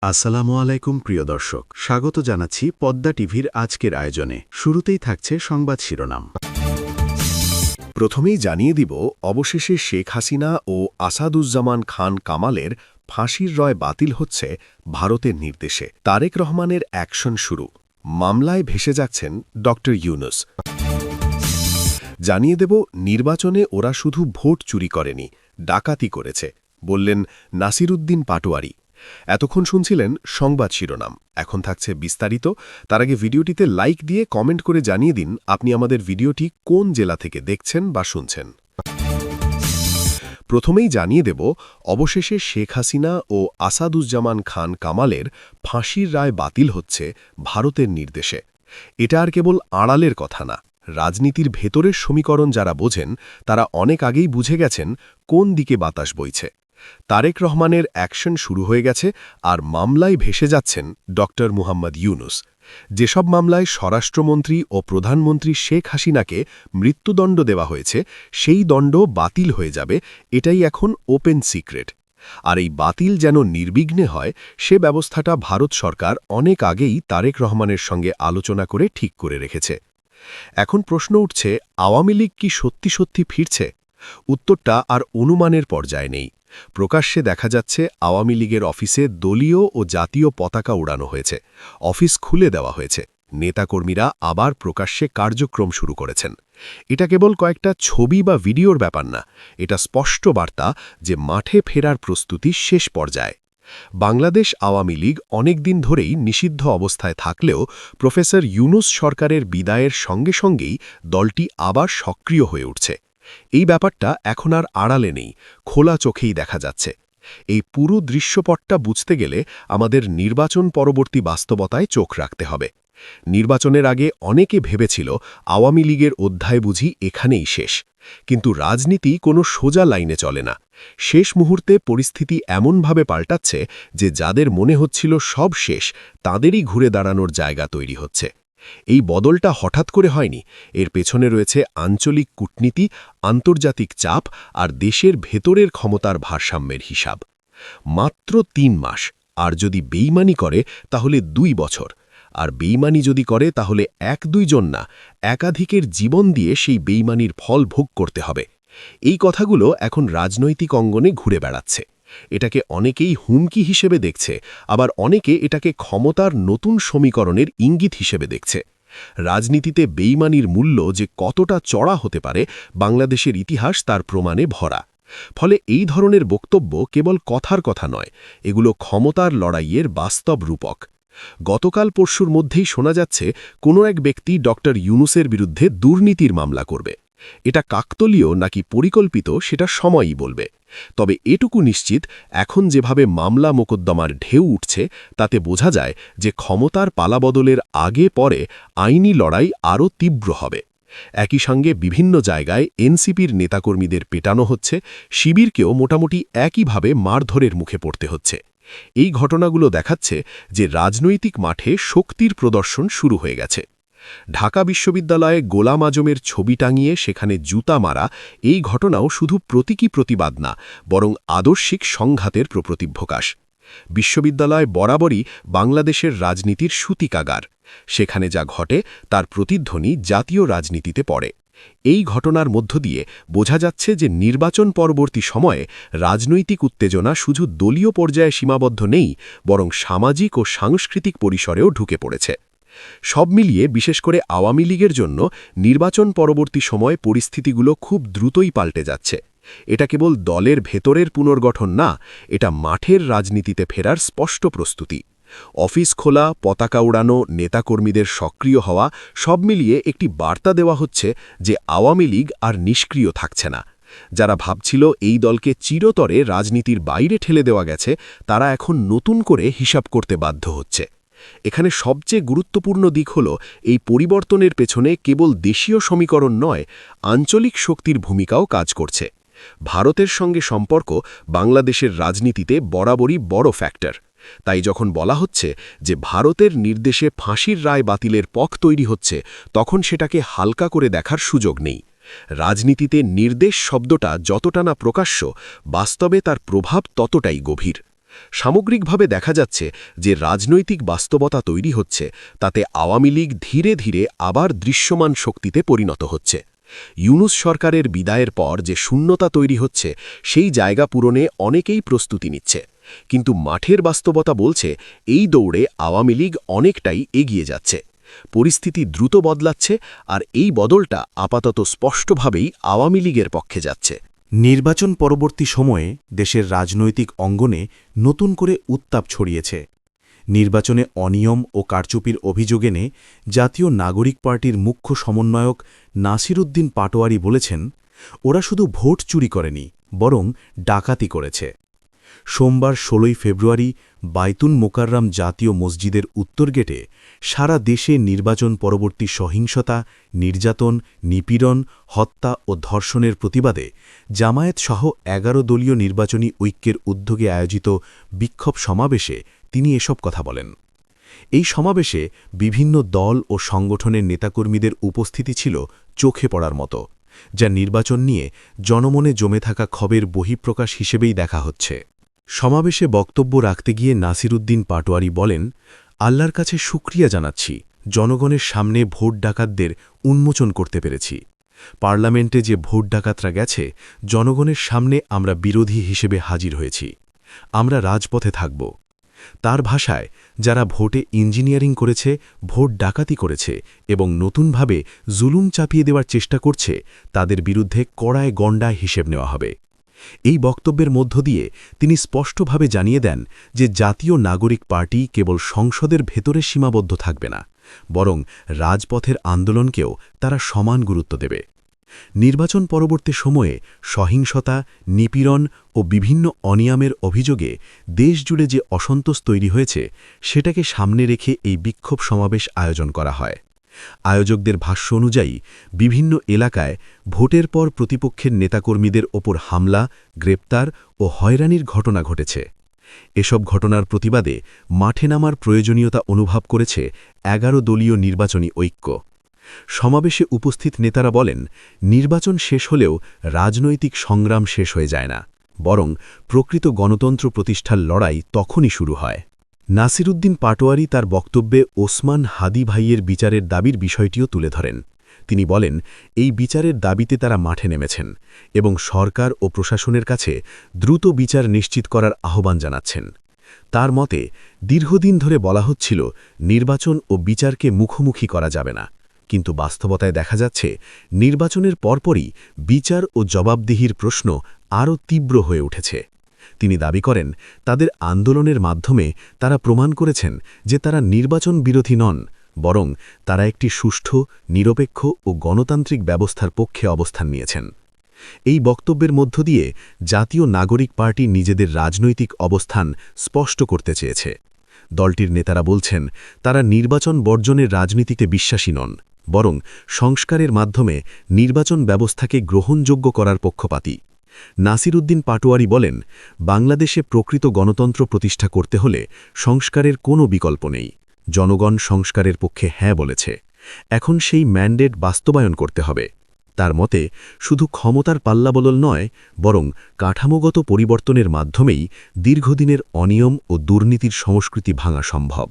আসসালামু আলাইকুম প্রিয় দর্শক, স্বাগত জানাচ্ছি পদ্মা টিভির আজকের আয়োজনে। শুরুতেই থাকছে সংবাদ শিরোনাম। প্রথমেই জানিয়ে দিব, অবশেষে শেখ হাসিনা ও আসাদুজ্জামান খান কামালের ফাঁসির রায় বাতিল হচ্ছে ভারতের নির্দেশে। তারেক রহমানের অ্যাকশন শুরু, মামলায় ভেসে যাচ্ছেন ড ইউনুস। জানিয়ে দেব, নির্বাচনে ওরা শুধু ভোট চুরি করেনি, ডাকাতি করেছে, বললেন নাসিরুদ্দিন পাটোয়ারি। এতক্ষণ শুনছিলেন সংবাদ শিরোনাম, এখন থাকছে বিস্তারিত। তার আগে ভিডিওটিতে লাইক দিয়ে কমেন্ট করে জানিয়ে দিন আপনি আমাদের ভিডিওটি কোন জেলা থেকে দেখছেন বা শুনছেন। প্রথমেই জানিয়ে দেব, অবশেষে শেখ হাসিনা ও আসাদুজ্জামান খান কামালের ফাঁসির রায় বাতিল হচ্ছে ভারতের নির্দেশে। এটা আর কেবল আড়ালের কথা না, রাজনীতির ভেতরের সমীকরণ যারা বোঝেন তারা অনেক আগেই বুঝে গেছেন কোন দিকে বাতাস বইছে। তারেক রহমানের অ্যাকশন শুরু হয়ে গেছে, আর মামলায় ভেসে যাচ্ছেন ড মুহাম্মদ ইউনুস। যেসব মামলায় স্বরাষ্ট্রমন্ত্রী ও প্রধানমন্ত্রী শেখ হাসিনাকে মৃত্যুদণ্ড দেওয়া হয়েছে, সেই দণ্ড বাতিল হয়ে যাবে, এটাই এখন ওপেন সিক্রেট। আর এই বাতিল যেন নির্বিঘ্নে হয়, সে ব্যবস্থাটা ভারত সরকার অনেক আগেই তারেক রহমানের সঙ্গে আলোচনা করে ঠিক করে রেখেছে। এখন প্রশ্ন উঠছে, আওয়ামী লীগ কি সত্যি সত্যি ফিরছে? উত্তরটা আর অনুমানের পর্যায়ে নেই। প্রকাশ্যে দেখা যাচ্ছে আওয়ামী লীগের অফিসে দলীয় ও জাতীয় পতাকা উড়ানো হয়েছে, অফিস খুলে দেওয়া হয়েছে, নেতাকর্মীরা আবার প্রকাশ্যে কার্যক্রম শুরু করেছেন। এটা কেবল কয়েকটা ছবি বা ভিডিওর ব্যাপার না, এটা স্পষ্ট বার্তা যে মাঠে ফেরার প্রস্তুতি শেষ পর্যায়ে। বাংলাদেশ আওয়ামী লীগ অনেকদিন ধরেই নিষিদ্ধ অবস্থায় থাকলেও প্রফেসর ইউনুস সরকারের বিদায়ের সঙ্গে সঙ্গেই দলটি আবার সক্রিয় হয়ে উঠছে। এই ব্যাপারটা এখন আর আড়ালে নেই, খোলা চোখেই দেখা যাচ্ছে। এই পুরো দৃশ্যপটটা বুঝতে গেলে আমাদের নির্বাচন পরবর্তী বাস্তবতায় চোখ রাখতে হবে। নির্বাচনের আগে অনেকে ভেবেছিল আওয়ামী লীগের অধ্যায় বুঝি এখানেই শেষ, কিন্তু রাজনীতি কোনো সোজা লাইনে চলে না। শেষ মুহূর্তে পরিস্থিতি এমনভাবে পাল্টাচ্ছে যে যাদের মনে হচ্ছিল সব শেষ, তাদেরই ঘুরে দাঁড়ানোর জায়গা তৈরি হচ্ছে। এই বদলটা হঠাৎ করে হয়নি, এর পেছনে রয়েছে আঞ্চলিক কূটনীতি, আন্তর্জাতিক চাপ আর দেশের ভেতরের ক্ষমতার ভারসাম্যের হিসাব। মাত্র ৩ মাস, আর যদি বেইমানি করে তাহলে ২ বছর, আর বেইমানি যদি করে তাহলে ১-২ জন না, একাধিকের জীবন দিয়ে সেই বেইমানির ফল ভোগ করতে হবে। এই কথাগুলো এখন রাজনৈতিক অঙ্গনে ঘুরে বেড়াচ্ছে। এটাকে অনেকেই হুমকি হিসেবে দেখছে, আবার অনেকে এটাকে ক্ষমতার নতুন সমীকরণের ইঙ্গিত হিসেবে দেখছে। রাজনীতিতে বেইমানির মূল্য যে কতটা চড়া হতে পারে, বাংলাদেশের ইতিহাস তার প্রমাণে ভরা। ফলে এই ধরনের বক্তব্য কেবল কথার কথা নয়, এগুলো ক্ষমতার লড়াইয়ের বাস্তব রূপক। গতকাল পরশুর মধ্যেই শোনা যাচ্ছে কোনো এক ব্যক্তি ড ইউনুসের বিরুদ্ধে দুর্নীতির মামলা করবে। এটা কাকতলীয় নাকি পরিকল্পিত সেটা সময়ই বলবে। তবে এটুকু নিশ্চিত, এখন যেভাবে মামলা মোকদ্দমার ঢেউ উঠছে তাতে বোঝা যায় যে ক্ষমতার পালাবদলের আগে পরে আইনি লড়াই আরও তীব্র হবে। একই সঙ্গে বিভিন্ন জায়গায় এনসিপির নেতাকর্মীদের পেটানো হচ্ছে, শিবিরকেও মোটামুটি একইভাবে মারধরের মুখে পড়তে হচ্ছে। এই ঘটনাগুলো দেখাচ্ছে যে রাজনৈতিক মাঠে শক্তির প্রদর্শন শুরু হয়ে গেছে। ঢাকা বিশ্ববিদ্যালয়ে গোলাম আজমের ছবি টাঙিয়ে সেখানে জুতা মারা, এই ঘটনাও শুধু প্রতীকী প্রতিবাদ না, বরং আদর্শিক সংঘাতের প্রতিপ্রকাশ। বিশ্ববিদ্যালয় বরাবরই বাংলাদেশের রাজনীতির সূতিকাগার। সেখানে যা ঘটে তার প্রতিধ্বনি জাতীয় রাজনীতিতে পড়ে। এই ঘটনার মধ্য দিয়ে বোঝা যাচ্ছে যে নির্বাচন পরবর্তী সময়ে রাজনৈতিক উত্তেজনা শুধু দলীয় পর্যায়ে সীমাবদ্ধ নেই, বরং সামাজিক ও সাংস্কৃতিক পরিসরেও ঢুকে পড়েছে। সব মিলিয়ে বিশেষ করে আওয়ামী লীগের জন্য নির্বাচন পরবর্তী সময়ে পরিস্থিতিগুলো খুব দ্রুতই পাল্টে যাচ্ছে। এটা কেবল দলের ভেতরের পুনর্গঠন না, এটা মাঠের রাজনীতিতে ফেরার স্পষ্ট প্রস্তুতি। অফিস খোলা, পতাকা উড়ানো, নেতাকর্মীদের সক্রিয় হওয়া, সব মিলিয়ে একটি বার্তা দেওয়া হচ্ছে যে আওয়ামী লীগ আর নিষ্ক্রিয় থাকছে না। যারা ভাবছিল এই দলকে চিরতরে রাজনীতির বাইরে ঠেলে দেওয়া গেছে, তারা এখন নতুন করে হিসাব করতে বাধ্য হচ্ছে। এখানে সবচেয়ে গুরুত্বপূর্ণ দিক হল, এই পরিবর্তনের পেছনে কেবল দেশীয় সমীকরণ নয়, আঞ্চলিক শক্তির ভূমিকাও কাজ করছে। ভারতের সঙ্গে সম্পর্ক বাংলাদেশের রাজনীতিতে বরাবরই বড় ফ্যাক্টর। তাই যখন বলা হচ্ছে যে ভারতের নির্দেশে ফাঁসির রায় বাতিলের পথ তৈরি হচ্ছে, তখন সেটাকে হালকা করে দেখার সুযোগ নেই। রাজনীতিতে নির্দেশ শব্দটা যতটা না প্রকাশ্য, বাস্তবে তার প্রভাব ততটাই গভীর। সামগ্রিকভাবে দেখা যাচ্ছে যে রাজনৈতিক বাস্তবতা তৈরি হচ্ছে, তাতে আওয়ামী লীগ ধীরে ধীরে আবার দৃশ্যমান শক্তিতে পরিণত হচ্ছে। ইউনূস সরকারের বিদায়ের পর যে শূন্যতা তৈরি হচ্ছে, সেই জায়গা পূরণে অনেকেই প্রস্তুতি নিচ্ছে। কিন্তু মাঠের বাস্তবতা বলছে এই দৌড়ে আওয়ামী লীগ অনেকটাই এগিয়ে যাচ্ছে। পরিস্থিতি দ্রুত বদলাচ্ছে, আর এই বদলটা আপাতত স্পষ্টভাবেই আওয়ামী লীগের পক্ষে যাচ্ছে। নির্বাচন পরবর্তী সময়ে দেশের রাজনৈতিক অঙ্গনে নতুন করে উত্তাপ ছড়িয়েছে। নির্বাচনে অনিয়ম ও কারচুপির অভিযোগ এনে জাতীয় নাগরিক পার্টির মুখ্য সমন্বয়ক নাসির উদ্দিন পাটোয়ারি বলেছেন, ওরা শুধু ভোট চুরি করেনি, বরং ডাকাতি করেছে। সোমবার ১৬ ফেব্রুয়ারি বাইতুল মোকাররম জাতীয় মসজিদের উত্তর গেটে সারা দেশে নির্বাচন পরবর্তী সহিংসতা, নির্যাতন, নিপীড়ন, হত্যা ও ধর্ষণের প্রতিবাদে জামায়াত-সহ ১১ দলীয় নির্বাচনী ঐক্যের উদ্যোগে আয়োজিত বিক্ষোভ সমাবেশে তিনি এসব কথা বলেন। এই সমাবেশে বিভিন্ন দল ও সংগঠনের নেতাকর্মীদের উপস্থিতি ছিল চোখে পড়ার মতো, যা নির্বাচন নিয়ে জনমনে জমে থাকা ক্ষোভের বহিঃপ্রকাশ হিসেবেই দেখা হচ্ছে। সমাবেশে বক্তব্য রাখতে গিয়ে নাসির উদ্দিন পাটোয়ারি বলেন, আল্লাহর কাছে শুকরিয়া জানাচ্ছি, জনগণের সামনে ভোট ডাকাতদের উন্মোচন করতে পেরেছি। পার্লামেন্টে যে ভোট ডাকাতরা গেছে, জনগণের সামনে আমরা বিরোধী হিসেবে হাজির হয়েছি। আমরা রাজপথে থাকব। তার ভাষায়, যারা ভোটে ইঞ্জিনিয়ারিং করেছে, ভোট ডাকাতি করেছে এবং নতুনভাবে জুলুম চাপিয়ে দেওয়ার চেষ্টা করছে, তাদের বিরুদ্ধে কড়ায় গণ্ডায় হিসেব নেওয়া হবে। এই বক্তব্যের মধ্য দিয়ে তিনি স্পষ্টভাবে জানিয়ে দেন যে জাতীয় নাগরিক পার্টি কেবল সংসদের ভেতরে সীমাবদ্ধ থাকবে না, বরং রাজপথের আন্দোলনকেও তারা সমান গুরুত্ব দেবে। নির্বাচন পরবর্তী সময়ে সহিংসতা, নিপীড়ন ও বিভিন্ন অনিয়মের অভিযোগে দেশজুড়ে যে অসন্তোষ তৈরি হয়েছে, সেটাকে সামনে রেখে এই বিক্ষোভ সমাবেশ আয়োজন করা হয়। আয়োজকদের ভাষ্য অনুযায়ী বিভিন্ন এলাকায় ভোটের পর প্রতিপক্ষের নেতাকর্মীদের ওপর হামলা, গ্রেপ্তার ও হয়রানির ঘটনা ঘটেছে। এসব ঘটনার প্রতিবাদে মাঠে নামার প্রয়োজনীয়তা অনুভব করেছে ১১ দলীয় নির্বাচনী ঐক্য। সমাবেশে উপস্থিত নেতারা বলেন, নির্বাচন শেষ হলেও রাজনৈতিক সংগ্রাম শেষ হয়ে যায় না, বরং প্রকৃত গণতন্ত্র প্রতিষ্ঠার লড়াই তখনই শুরু হয়। নাসির উদ্দিন পাটোয়ারি তার বক্তব্যে ওসমান হাদি ভাইয়ের বিচারের দাবির বিষয়টিও তুলে ধরেন। তিনি বলেন, এই বিচারের দাবিতে তারা মাঠে নেমেছেন এবং সরকার ও প্রশাসনের কাছে দ্রুত বিচার নিশ্চিত করার আহ্বান জানাচ্ছেন। তার মতে, দীর্ঘদিন ধরে বলা হচ্ছিল নির্বাচন ও বিচারকে মুখোমুখি করা যাবে না, কিন্তু বাস্তবতায় দেখা যাচ্ছে নির্বাচনের পরপরই বিচার ও জবাবদিহির প্রশ্ন আরও তীব্র হয়ে উঠেছে। তিনি দাবি করেন, তাদের আন্দোলনের মাধ্যমে তারা প্রমাণ করেছেন যে তারা নির্বাচন বিরোধী নন, বরং তারা একটি সুষ্ঠু, নিরপেক্ষ ও গণতান্ত্রিক ব্যবস্থার পক্ষে অবস্থান নিয়েছেন। এই বক্তব্যের মধ্য দিয়ে জাতীয় নাগরিক পার্টি নিজেদের রাজনৈতিক অবস্থান স্পষ্ট করতে চেয়েছে। দলটির নেতারা বলছেন, তারা নির্বাচন বর্জনের রাজনীতিতে বিশ্বাসী নন, বরং সংস্কারের মাধ্যমে নির্বাচন ব্যবস্থাকে গ্রহণযোগ্য করার পক্ষপাতী। নাসির উদ্দিন পাটোয়ারি বলেন, বাংলাদেশে প্রকৃত গণতন্ত্র প্রতিষ্ঠা করতে হলে সংস্কারের কোনো বিকল্প নেই। জনগণ সংস্কারের পক্ষে হ্যাঁ বলেছে, এখন সেই ম্যান্ডেট বাস্তবায়ন করতে হবে। তার মতে, শুধু ক্ষমতার পাল্লাবদল নয়, বরং কাঠামোগত পরিবর্তনের মাধ্যমেই দীর্ঘদিনের অনিয়ম ও দুর্নীতির সংস্কৃতি ভাঙা সম্ভব।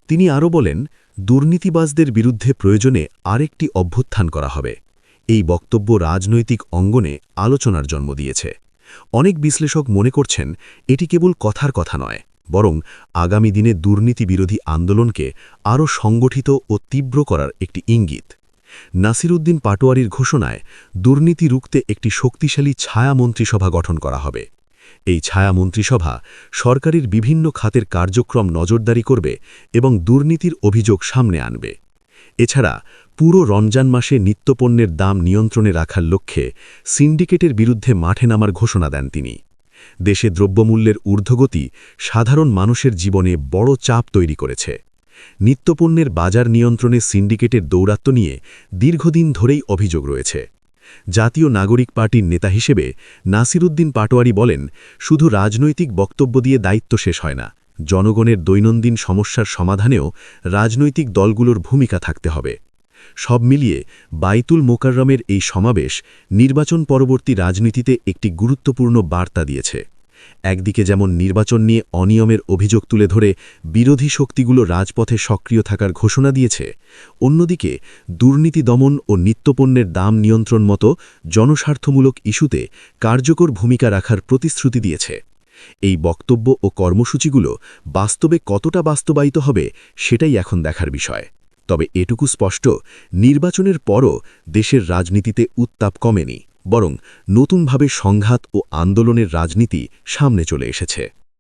তিনি আরও বলেন, দুর্নীতিবাজদের বিরুদ্ধে প্রয়োজনে আরেকটি অভ্যুত্থান করা হবে। এই বক্তব্য রাজনৈতিক অঙ্গনে আলোচনার জন্ম দিয়েছে। অনেক বিশ্লেষক মনে করছেন, এটি কেবল কথার কথা নয়, বরং আগামী দিনে দুর্নীতি বিরোধী আন্দোলনকে আরও সংগঠিত ও তীব্র করার একটি ইঙ্গিত। নাসির উদ্দিন পাটোয়ারির ঘোষণায় দুর্নীতি রুখতে একটি শক্তিশালী ছায়া মন্ত্রিসভা গঠন করা হবে। এই ছায়া মন্ত্রিসভা সরকারের বিভিন্ন খাতের কার্যক্রম নজরদারি করবে এবং দুর্নীতির অভিযোগ সামনে আনবে। এছাড়া পুরো রমজান মাসে নিত্যপণ্যের দাম নিয়ন্ত্রণে রাখার লক্ষ্যে সিন্ডিকেটের বিরুদ্ধে মাঠে নামার ঘোষণা দেন তিনি। দেশে দ্রব্যমূল্যের ঊর্ধ্বগতি সাধারণ মানুষের জীবনে বড় চাপ তৈরি করেছে। নিত্যপণ্যের বাজার নিয়ন্ত্রণে সিন্ডিকেটের দৌরাত্ম্য নিয়ে দীর্ঘদিন ধরেই অভিযোগ রয়েছে। জাতীয় নাগরিক পার্টির নেতা হিসেবে নাসির উদ্দিন পাটোয়ারি বলেন, শুধু রাজনৈতিক বক্তব্য দিয়ে দায়িত্ব শেষ হয় না, জনগণের দৈনন্দিন সমস্যার সমাধানেও রাজনৈতিক দলগুলোর ভূমিকা থাকতে হবে। সব মিলিয়ে বাইতুল মোকাররমের এই সমাবেশ নির্বাচন পরবর্তী রাজনীতিতে একটি গুরুত্বপূর্ণ বার্তা দিয়েছে। একদিকে যেমন নির্বাচন নিয়ে অনিয়মের অভিযোগ তুলে ধরে বিরোধী শক্তিগুলো রাজপথে সক্রিয় থাকার ঘোষণা দিয়েছে, অন্যদিকে দুর্নীতি দমন ও নিত্যপণ্যের দাম নিয়ন্ত্রণ মতো জনস্বার্থমূলক ইস্যুতে কার্যকর ভূমিকা রাখার প্রতিশ্রুতি দিয়েছে। এই বক্তব্য ও কর্মসূচিগুলো বাস্তবে কতটা বাস্তবায়িত হবে সেটাই এখন দেখার বিষয়। তবে এটুকু স্পষ্ট, নির্বাচনের পরও দেশের রাজনীতিতে উত্তাপ কমেনি, বরং নতুনভাবে সংঘাত ও আন্দোলনের রাজনীতি সামনে চলে এসেছে।